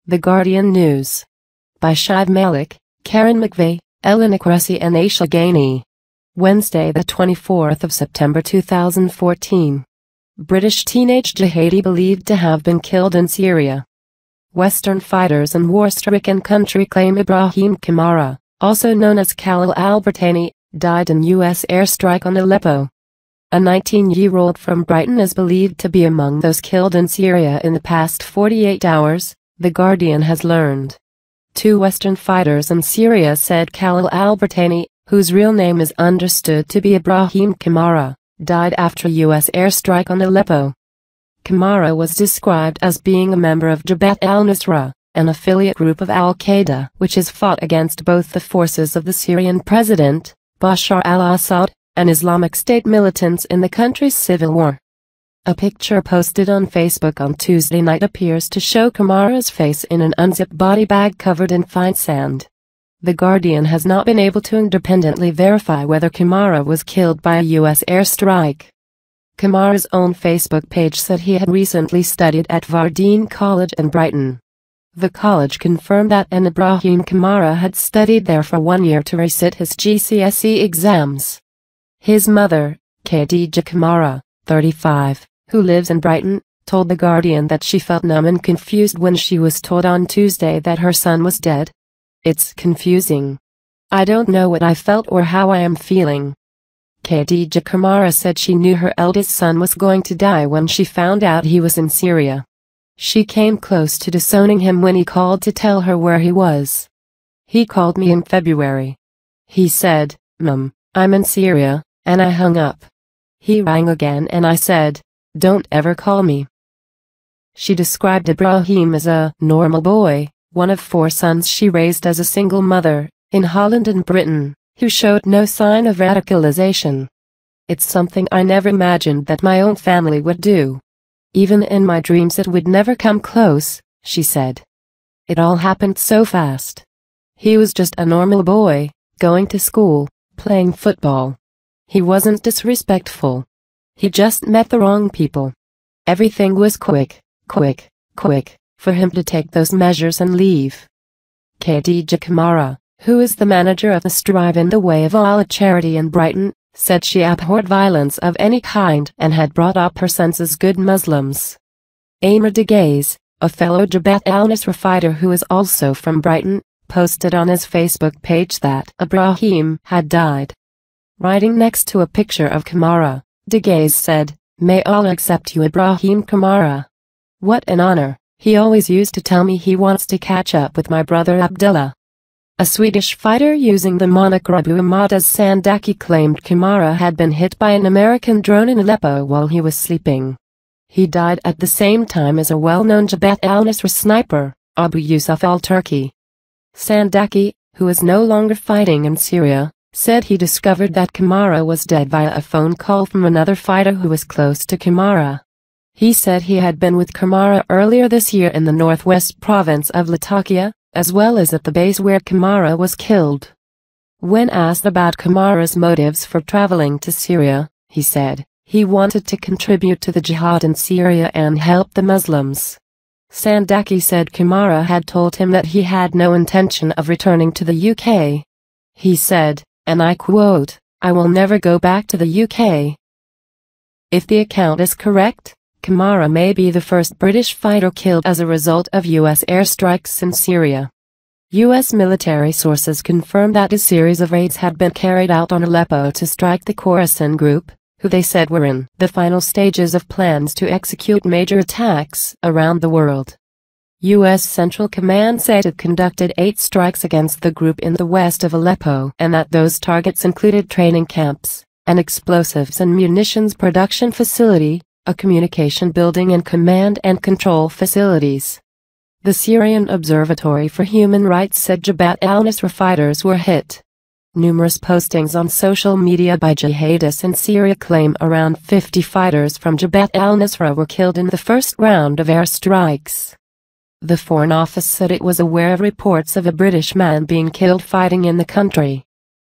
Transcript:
The Guardian News. By Shiv, Malik, Karen McVeigh, Elena, Cresci and Aisha Gani. Wednesday the 24th of September 2014. British teenage jihadi believed to have been killed in Syria. Western fighters in war-stricken country claim Ibrahim Kamara, also known as Khalil al-Britani, died in U.S. airstrike on Aleppo. A 19-year-old from Brighton is believed to be among those killed in Syria in the past 48 hours, The Guardian has learned. Two Western fighters in Syria said Khalil al-Britani, whose real name is understood to be Ibrahim Kamara, died after U.S. airstrike on Aleppo. Kamara was described as being a member of Jabhat al-Nusra, an affiliate group of al-Qaeda which has fought against both the forces of the Syrian president, Bashar al-Assad, and Islamic State militants in the country's civil war. A picture posted on Facebook on Tuesday night appears to show Kamara's face in an unzipped body bag covered in fine sand. The Guardian has not been able to independently verify whether Kamara was killed by a U.S. airstrike. Kamara's own Facebook page said he had recently studied at Gurdian College in Brighton. The college confirmed that Ibrahim Kamara had studied there for 1 year to resit his GCSE exams. His mother, Khadijah Kamara, 35, who lives in Brighton, told The Guardian that she felt numb and confused when she was told on Tuesday that her son was dead. "It's confusing. I don't know what I felt or how I am feeling." Khadijah Kamara said she knew her eldest son was going to die when she found out he was in Syria. She came close to disowning him when he called to tell her where he was. "He called me in February. He said, 'Mum, I'm in Syria,' and I hung up. He rang again and I said, 'Don't ever call me.'" She described Ibrahim as a normal boy, one of 4 sons she raised as a single mother, in Holland and Britain, who showed no sign of radicalization. "It's something I never imagined that my own family would do. Even in my dreams it would never come close," she said. "It all happened so fast. He was just a normal boy, going to school, playing football. He wasn't disrespectful. He just met the wrong people. Everything was quick for him to take those measures and leave." Khadijah Kamara, who is the manager of the Strive in the Way of Allah charity in Brighton, said she abhorred violence of any kind and had brought up her sons as good Muslims. Amr Dagays, a fellow Jabhat al-Nusra fighter who is also from Brighton, posted on his Facebook page that Ibrahim had died. Writing next to a picture of Kamara, Dagays said, "May Allah accept you, Ibrahim Kamara. What an honor. He always used to tell me he wants to catch up with my brother Abdullah." A Swedish fighter using the moniker Abu Ahmad Sandaki claimed Kamara had been hit by an American drone in Aleppo while he was sleeping. He died at the same time as a well-known Jabhat al-Nusra sniper, Abu Yusuf al-Turki. Sandaki, who is no longer fighting in Syria, said he discovered that Kamara was dead via a phone call from another fighter who was close to Kamara. He said he had been with Kamara earlier this year in the northwest province of Latakia, as well as at the base where Kamara was killed. When asked about Kamara's motives for traveling to Syria, he said, he wanted to contribute to the jihad in Syria and help the Muslims. Sandaki said Kamara had told him that he had no intention of returning to the UK. He said, and I quote, "I will never go back to the UK." If the account is correct, Kamara may be the first British fighter killed as a result of U.S. airstrikes in Syria. U.S. military sources confirmed that a series of raids had been carried out on Aleppo to strike the Khorasan group, who they said were in the final stages of plans to execute major attacks around the world. U.S. Central Command said it conducted 8 strikes against the group in the west of Aleppo and that those targets included training camps, an explosives and munitions production facility, a communication building and command and control facilities. The Syrian Observatory for Human Rights said Jabhat al-Nusra fighters were hit. Numerous postings on social media by jihadists in Syria claim around 50 fighters from Jabhat al-Nusra were killed in the first round of airstrikes. The Foreign Office said it was aware of reports of a British man being killed fighting in the country.